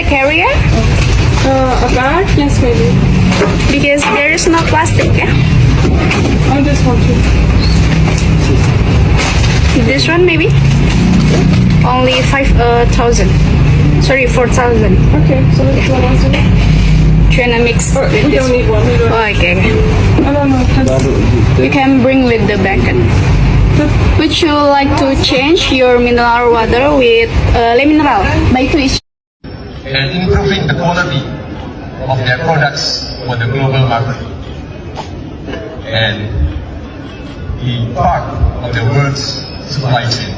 carrier? A bag? Yes, maybe. Because there is no plastic, yeah? I just want to. This one maybe? Only 5,000. Sorry, 4,000. Okay, so let's go on to it. Trying to mix Or with we this. don't need one. We don't. Oh, okay. I don't know. You can bring with the bacon. Would you like to change your mineral water with Le Mineral by Twitch? and improving the quality of their products for the global market and be part of the world's supply chain.